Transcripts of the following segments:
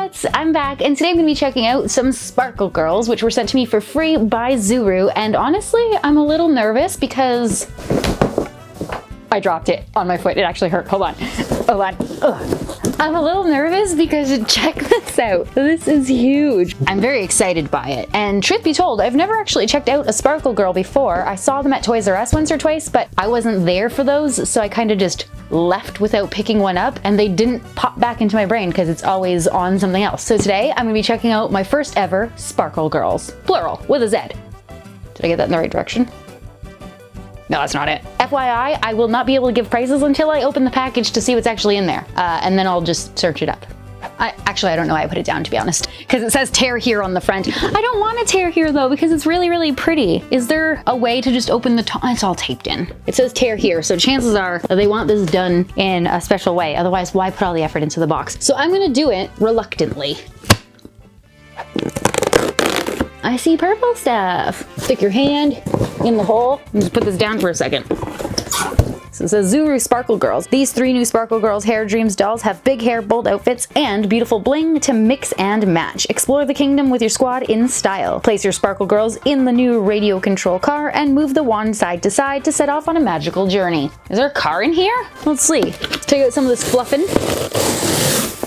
what's? I'm back, and today I'm going to be checking out some Sparkle Girlz, which were sent to me for free by Zuru, and honestly, I'm a little nervous because I dropped it on my foot. It actually hurt. Hold on. Hold on. Ugh. I'm a little nervous because check this out. This is huge. I'm very excited by it. And truth be told, I've never actually checked out a Sparkle Girl before. I saw them at Toys R Us once or twice, but I wasn't there for those, so I kind of just left without picking one up, and they didn't pop back into my brain because it's always on something else. So today I'm gonna be checking out my first ever Sparkle Girlz, plural, with a Z. Did I get that in the right direction? No, that's not it. FYI, I will not be able to give prices until I open the package to see what's actually in there. And then I'll just search it up. I don't know why I put it down, to be honest, because it says tear here on the front. I don't want to tear here though, because it's really, really pretty. Is there a way to just open the top? It's all taped in. It says tear here, so chances are they want this done in a special way. Otherwise, why put all the effort into the box? So I'm gonna do it reluctantly. I see purple stuff. Stick your hand in the hole and just put this down for a second. So it says Zuru Sparkle Girlz. These 3 new Sparkle Girlz Hair Dreams dolls have big hair, bold outfits, and beautiful bling to mix and match. Explore the kingdom with your squad in style. Place your Sparkle Girlz in the new radio control car and move the wand side to side to set off on a magical journey. Is there a car in here? Let's see. Let's take out some of this fluffing.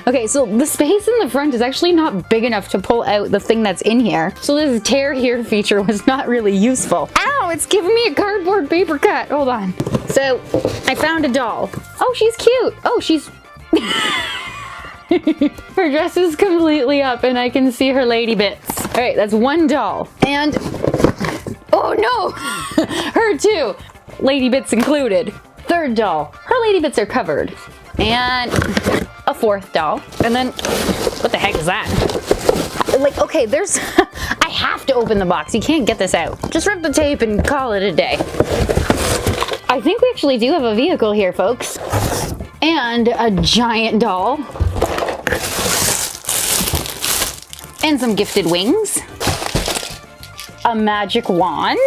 Okay, so the space in the front is actually not big enough to pull out the thing that's in here. So this tear here feature was not really useful. Ow, it's giving me a cardboard paper cut. Hold on. So I found a doll. Oh, she's cute. Oh, she's... Her dress is completely up and I can see her lady bits. All right, that's one doll. And, oh no, her too. Lady bits included. Third doll, her lady bits are covered. And a fourth doll. And then, what the heck is that? Like, okay, there's, I have to open the box. You can't get this out. Just rip the tape and call it a day. I think we actually do have a vehicle here, folks. And a giant doll. And some gifted wings. A magic wand.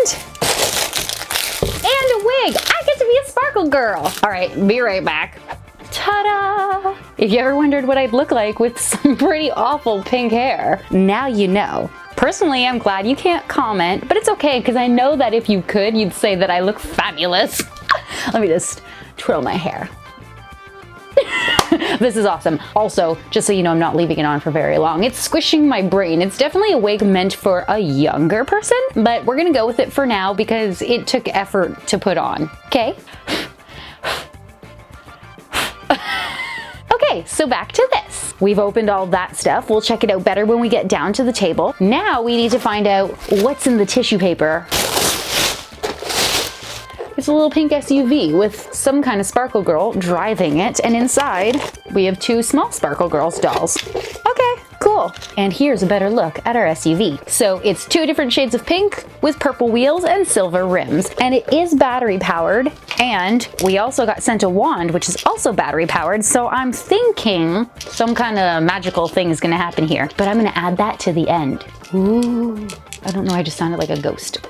And a wig. I get to be a Sparkle Girl. All right, be right back. Ta-da! If you ever wondered what I'd look like with some pretty awful pink hair, now you know. Personally, I'm glad you can't comment, but it's okay because I know that if you could, you'd say that I look fabulous. Let me just twirl my hair. This is awesome. Also, just so you know, I'm not leaving it on for very long. It's squishing my brain. It's definitely a wig meant for a younger person, but we're gonna go with it for now because it took effort to put on. Okay? Okay, so back to this. We've opened all that stuff. We'll check it out better when we get down to the table. Now we need to find out what's in the tissue paper. It's a little pink SUV with some kind of Sparkle Girl driving it, and inside we have 2 small Sparkle Girlz dolls. Okay, cool. And here's a better look at our SUV. So it's 2 different shades of pink with purple wheels and silver rims, and it is battery powered. And we also got sent a wand, which is also battery powered. So I'm thinking some kind of magical thing is gonna happen here, but I'm gonna add that to the end. Ooh. I don't know, I just sounded like a ghost.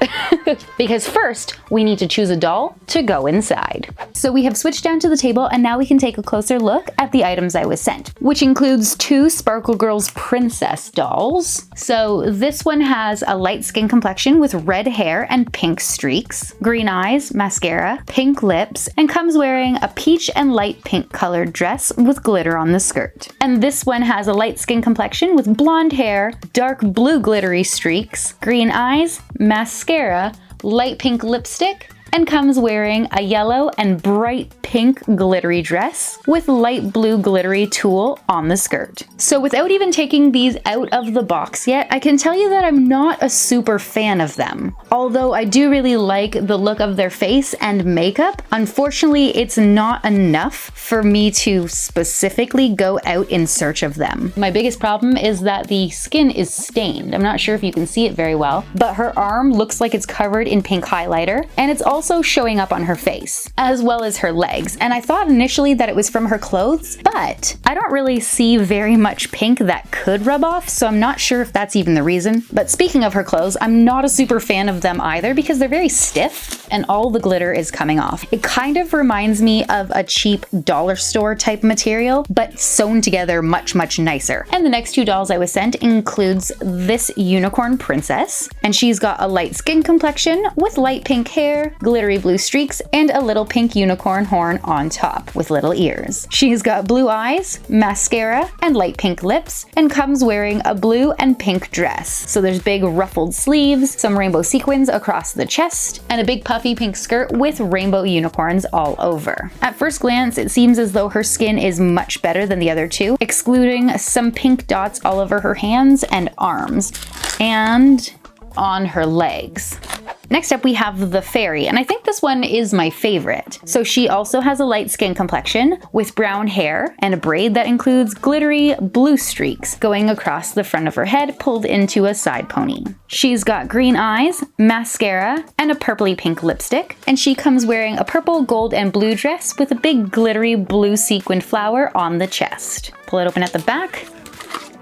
Because first, we need to choose a doll to go inside. So we have switched down to the table and now we can take a closer look at the items I was sent, which includes 2 Sparkle Girlz princess dolls. So this one has a light skin complexion with red hair and pink streaks, green eyes, mascara, pink lips, and comes wearing a peach and light pink colored dress with glitter on the skirt. And this one has a light skin complexion with blonde hair, dark blue glittery streaks, green eyes, mascara, light pink lipstick, and comes wearing a yellow and bright pink glittery dress with light blue glittery tulle on the skirt. So without even taking these out of the box yet, I can tell you that I'm not a super fan of them. Although I do really like the look of their face and makeup, unfortunately it's not enough for me to specifically go out in search of them. My biggest problem is that the skin is stained. I'm not sure if you can see it very well, but her arm looks like it's covered in pink highlighter, and it's also showing up on her face, as well as her legs. And I thought initially that it was from her clothes, but I don't really see very much pink that could rub off, so I'm not sure if that's even the reason. But speaking of her clothes, I'm not a super fan of them either because they're very stiff. and all the glitter is coming off. It kind of reminds me of a cheap dollar store type material, but sewn together much, much nicer. And the next two dolls I was sent includes this unicorn princess, and she's got a light skin complexion with light pink hair, glittery blue streaks, and a little pink unicorn horn on top with little ears. She's got blue eyes, mascara, and light pink lips, and comes wearing a blue and pink dress. So there's big ruffled sleeves, some rainbow sequins across the chest, and a big puffy pink skirt with rainbow unicorns all over. At first glance, it seems as though her skin is much better than the other two, excluding some pink dots all over her hands and arms, and on her legs. Next up we have the fairy, and I think this one is my favorite. So she also has a light skin complexion with brown hair and a braid that includes glittery blue streaks going across the front of her head pulled into a side pony. She's got green eyes, mascara, and a purpley pink lipstick, and she comes wearing a purple, gold, and blue dress with a big glittery blue sequined flower on the chest. Pull it open at the back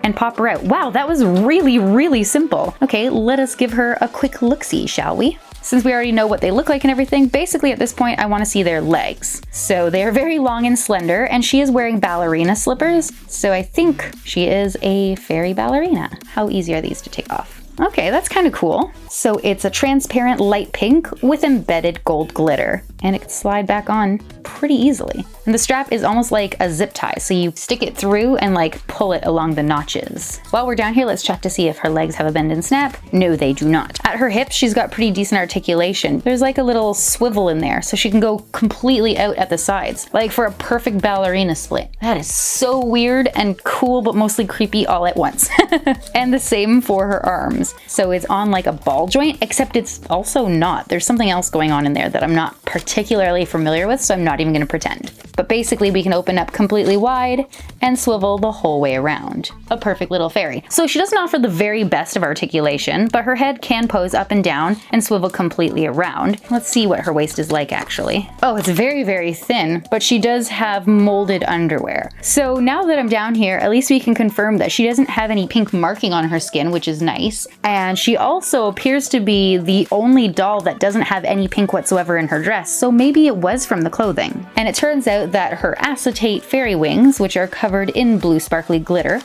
and pop her out. Wow, that was really, really simple. Okay, let us give her a quick look-see, shall we? Since we already know what they look like and everything, basically at this point I want to see their legs. So they are very long and slender, and she is wearing ballerina slippers, so I think she is a fairy ballerina. How easy are these to take off? Okay, that's kind of cool. So it's a transparent light pink with embedded gold glitter, and it can slide back on pretty easily. And the strap is almost like a zip tie, so you stick it through and like pull it along the notches. While we're down here, let's check to see if her legs have a bend and snap. No, they do not. At her hips, she's got pretty decent articulation. There's like a little swivel in there, so she can go completely out at the sides, like for a perfect ballerina split. That is so weird and cool, but mostly creepy all at once. And the same for her arms. So it's on like a ball joint, except it's also not. There's something else going on in there that I'm not particularly familiar with, so I'm not even gonna pretend. But basically we can open up completely wide and swivel the whole way around. A perfect little fairy. So she doesn't offer the very best of articulation, but her head can pose up and down and swivel completely around. Let's see what her waist is like actually. Oh, it's very, very thin, but she does have molded underwear. So now that I'm down here, at least we can confirm that she doesn't have any pink marking on her skin, which is nice. And she also appears to be the only doll that doesn't have any pink whatsoever in her dress, so maybe it was from the clothing. And it turns out that her acetate fairy wings, which are covered in blue sparkly glitter,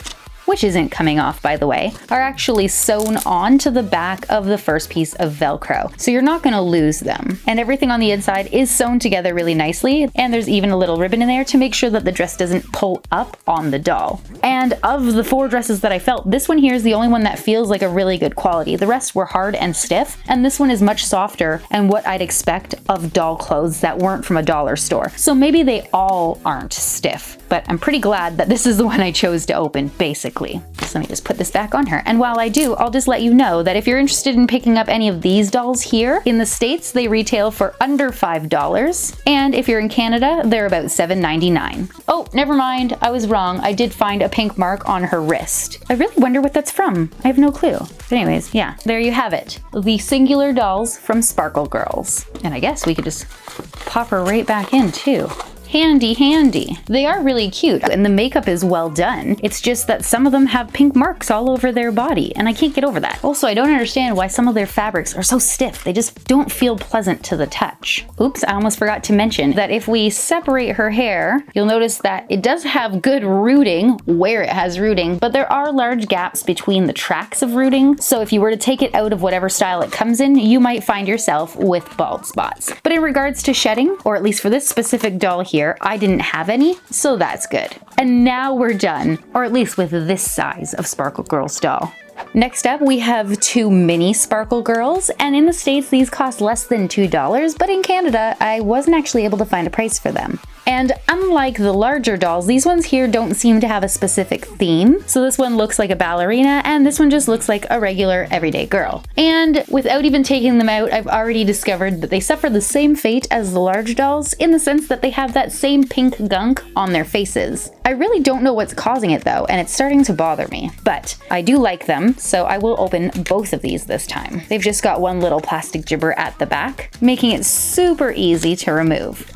which isn't coming off by the way, are actually sewn onto the back of the first piece of Velcro. So you're not gonna lose them. And everything on the inside is sewn together really nicely, and there's even a little ribbon in there to make sure that the dress doesn't pull up on the doll. And of the 4 dresses that I felt, this one here is the only one that feels like a really good quality. The rest were hard and stiff, and this one is much softer and what I'd expect of doll clothes that weren't from a dollar store. So maybe they all aren't stiff, but I'm pretty glad that this is the one I chose to open, basically. So let me just put this back on her. And while I do, I'll just let you know that if you're interested in picking up any of these dolls here, in the States, they retail for under $5. And if you're in Canada, they're about $7.99. Oh, never mind. I was wrong. I did find a pink mark on her wrist. I really wonder what that's from. I have no clue. But anyways, yeah, there you have it. The singular dolls from Sparkle Girlz. And I guess we could just pop her right back in too. Handy, handy. They are really cute, and the makeup is well done. It's just that some of them have pink marks all over their body, and I can't get over that. Also, I don't understand why some of their fabrics are so stiff. They just don't feel pleasant to the touch. Oops, I almost forgot to mention that if we separate her hair, you'll notice that it does have good rooting where it has rooting, but there are large gaps between the tracks of rooting. So if you were to take it out of whatever style it comes in, you might find yourself with bald spots. But in regards to shedding, or at least for this specific doll here, I didn't have any, so that's good. And now we're done, or at least with this size of Sparkle Girlz doll. Next up, we have 2 mini Sparkle Girls, and in the States these cost less than $2, but in Canada I wasn't actually able to find a price for them. And unlike the larger dolls, these ones here don't seem to have a specific theme. So this one looks like a ballerina, and this one just looks like a regular everyday girl. And without even taking them out, I've already discovered that they suffer the same fate as the large dolls in the sense that they have that same pink gunk on their faces. I really don't know what's causing it though, and it's starting to bother me. But I do like them, so I will open both of these this time. They've just got one little plastic jibber at the back, making it super easy to remove.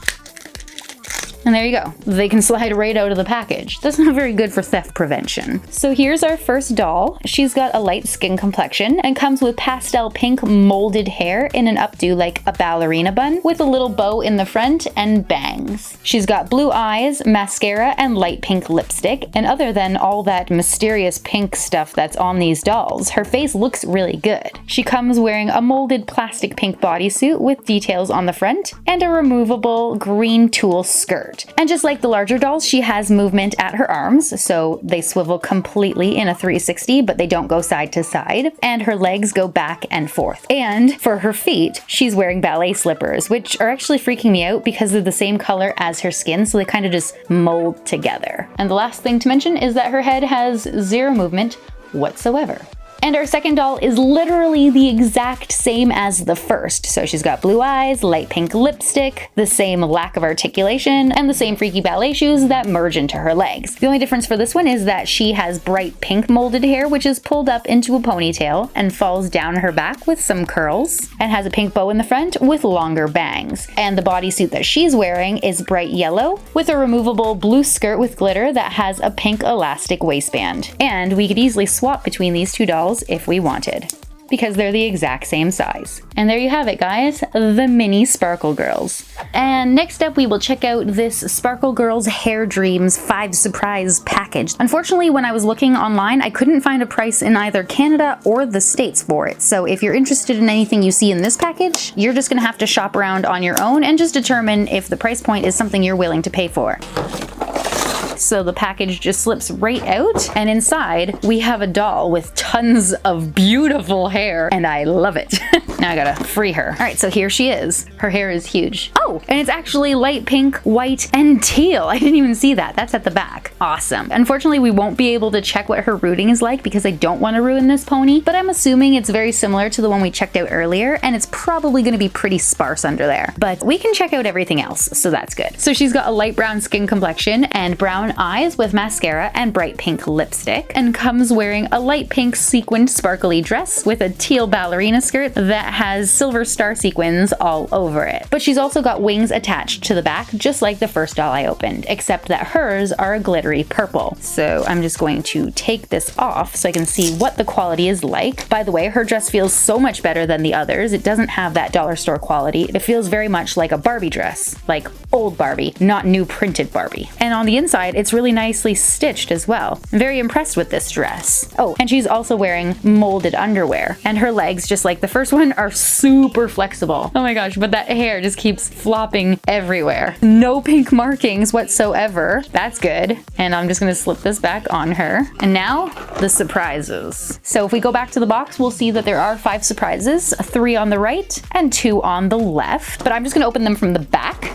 And there you go. They can slide right out of the package. That's not very good for theft prevention. So here's our first doll. She's got a light skin complexion and comes with pastel pink molded hair in an updo like a ballerina bun with a little bow in the front and bangs. She's got blue eyes, mascara, and light pink lipstick. And other than all that mysterious pink stuff that's on these dolls, her face looks really good. She comes wearing a molded plastic pink bodysuit with details on the front and a removable green tulle skirt. And just like the larger dolls, she has movement at her arms, so they swivel completely in a 360, but they don't go side to side, and her legs go back and forth. And for her feet, she's wearing ballet slippers, which are actually freaking me out because they're the same color as her skin, so they kind of just mold together. And the last thing to mention is that her head has zero movement whatsoever. And our second doll is literally the exact same as the first. So she's got blue eyes, light pink lipstick, the same lack of articulation, and the same freaky ballet shoes that merge into her legs. The only difference for this one is that she has bright pink molded hair, which is pulled up into a ponytail and falls down her back with some curls, and has a pink bow in the front with longer bangs. And the bodysuit that she's wearing is bright yellow with a removable blue skirt with glitter that has a pink elastic waistband. And we could easily swap between these two dolls if we wanted, because they're the exact same size. And there you have it, guys, the mini Sparkle Girls. And next up, we will check out this Sparkle Girls Hair Dreams 5 surprise package. Unfortunately, when I was looking online, I couldn't find a price in either Canada or the States for it. So if you're interested in anything you see in this package, you're just gonna have to shop around on your own and just determine if the price point is something you're willing to pay for. So the package just slips right out, and inside we have a doll with tons of beautiful hair, and I love it. Now I gotta free her. All right, so here she is. Her hair is huge. Oh, and it's actually light pink, white, and teal. I didn't even see that. That's at the back. Awesome. Unfortunately, we won't be able to check what her rooting is like because I don't want to ruin this pony, but I'm assuming it's very similar to the one we checked out earlier, and it's probably gonna be pretty sparse under there. But we can check out everything else, so that's good. So she's got a light brown skin complexion and brown eyes with mascara and bright pink lipstick, and comes wearing a light pink sequined sparkly dress with a teal ballerina skirt that has silver star sequins all over it. But she's also got wings attached to the back, just like the first doll I opened, except that hers are a glittery purple. So I'm just going to take this off so I can see what the quality is like. By the way, her dress feels so much better than the others. It doesn't have that dollar store quality. It feels very much like a Barbie dress, like old Barbie, not new printed Barbie. And on the inside, it's really nicely stitched as well. I'm very impressed with this dress. Oh, and she's also wearing molded underwear, and her legs, just like the first one, are super flexible. Oh my gosh, but that hair just keeps flopping everywhere. No pink markings whatsoever. That's good. And I'm just gonna slip this back on her. And now, the surprises. So if we go back to the box, we'll see that there are 5 surprises, 3 on the right and 2 on the left. But I'm just gonna open them from the back.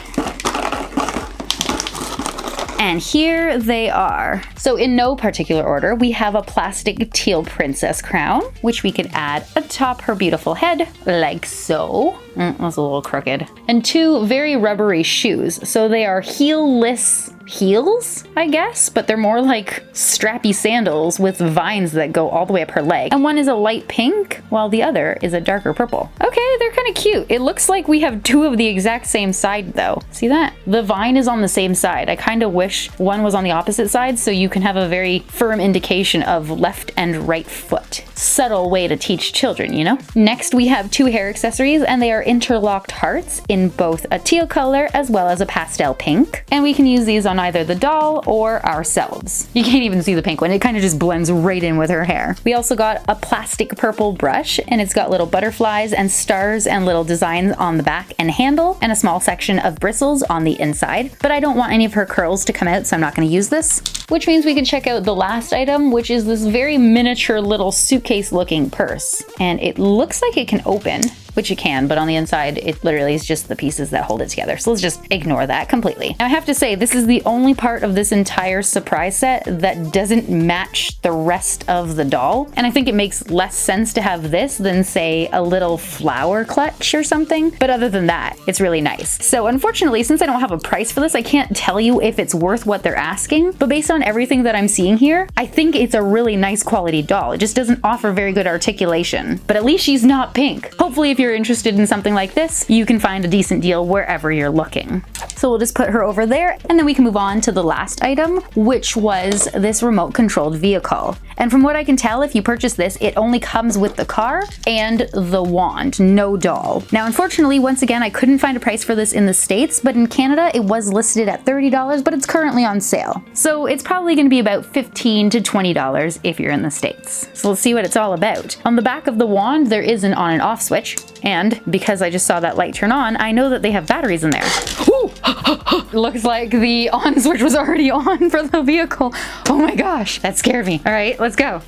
And here they are. So in no particular order, we have a plastic teal princess crown, which we could add atop her beautiful head, like so. That's a little crooked. And 2 very rubbery shoes. So they are heel-less heels, I guess, but they're more like strappy sandals with vines that go all the way up her leg. And one is a light pink, while the other is a darker purple. Okay, they're kind of cute. It looks like we have 2 of the exact same side though. See that? The vine is on the same side. I kind of wish one was on the opposite side so you can have a very firm indication of left and right foot. Subtle way to teach children, you know? Next, we have 2 hair accessories, and they are interlocked hearts in both a teal color as well as a pastel pink. And we can use these on either the doll or ourselves. You can't even see the pink one. It kind of just blends right in with her hair. We also got a plastic purple brush, and it's got little butterflies and stars and little designs on the back and handle, and a small section of bristles on the inside. But I don't want any of her curls to come out, so I'm not going to use this. Which means we can check out the last item, which is this very miniature little suitcase looking purse. And it looks like it can open, which it can, but on the inside, it literally is just the pieces that hold it together. So let's just ignore that completely. Now I have to say, this is the only part of this entire surprise set that doesn't match the rest of the doll. And I think it makes less sense to have this than, say, a little flower clutch or something. But other than that, it's really nice. So unfortunately, since I don't have a price for this, I can't tell you if it's worth what they're asking. But based on everything that I'm seeing here, I think it's a really nice quality doll. It just doesn't offer very good articulation. But at least she's not pink. Hopefully, if you're interested in something like this, you can find a decent deal wherever you're looking. So we'll just put her over there, and then we can move on to the last item, which was this remote controlled vehicle. And from what I can tell, if you purchase this, it only comes with the car and the wand, no doll. Now, unfortunately, once again, I couldn't find a price for this in the States, but in Canada, it was listed at $30, but it's currently on sale. So it's probably gonna be about $15 to $20 if you're in the States. So let's see what it's all about. On the back of the wand, there is an on and off switch. And because I just saw that light turn on, I know that they have batteries in there. Ooh! Looks like the on switch was already on for the vehicle. Oh my gosh, that scared me. All right, let's go.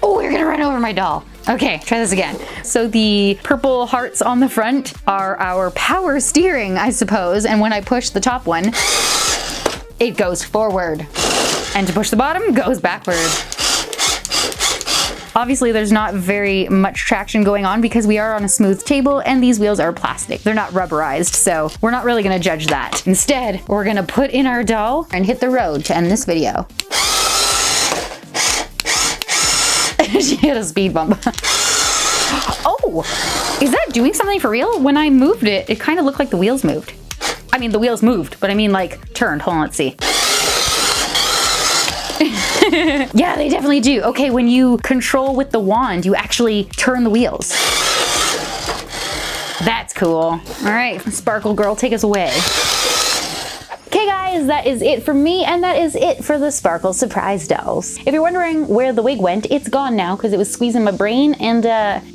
Oh, you're gonna run over my doll. Okay, try this again. So the purple hearts on the front are our power steering, I suppose. And when I push the top one, it goes forward. And to push the bottom, goes backward. Obviously, there's not very much traction going on because we are on a smooth table and these wheels are plastic. They're not rubberized, so we're not really gonna judge that. Instead, we're gonna put in our doll and hit the road to end this video. She hit a speed bump. Oh, is that doing something for real? When I moved it, it kind of looked like the wheels moved. I mean, the wheels moved, but I mean like turned. Hold on, let's see. Yeah, they definitely do. Okay, when you control with the wand, you actually turn the wheels. That's cool. All right, Sparkle Girl, take us away. Okay guys, that is it for me, and that is it for the Sparkle Surprise Dolls. If you're wondering where the wig went, it's gone now because it was squeezing my brain, and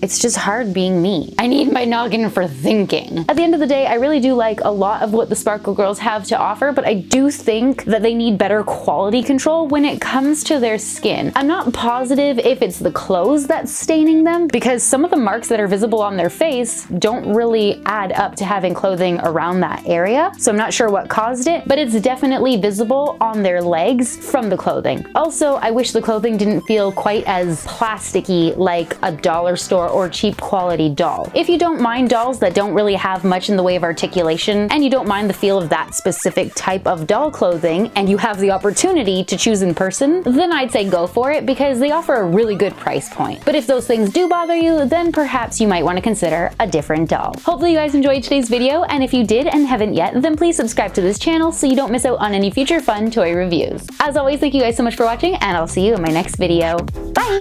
it's just hard being me. I need my noggin for thinking. At the end of the day, I really do like a lot of what the Sparkle Girls have to offer, but I do think that they need better quality control when it comes to their skin. I'm not positive if it's the clothes that's staining them, because some of the marks that are visible on their face don't really add up to having clothing around that area, so I'm not sure what caused it, but it's definitely visible on their legs from the clothing. Also, I wish the clothing didn't feel quite as plasticky like a dollar store or cheap quality doll. If you don't mind dolls that don't really have much in the way of articulation, and you don't mind the feel of that specific type of doll clothing, and you have the opportunity to choose in person, then I'd say go for it because they offer a really good price point. But if those things do bother you, then perhaps you might want to consider a different doll. Hopefully you guys enjoyed today's video, and if you did and haven't yet, then please subscribe to this channel so you don't miss out on any future fun toy reviews. As always, thank you guys so much for watching, and I'll see you in my next video. Bye!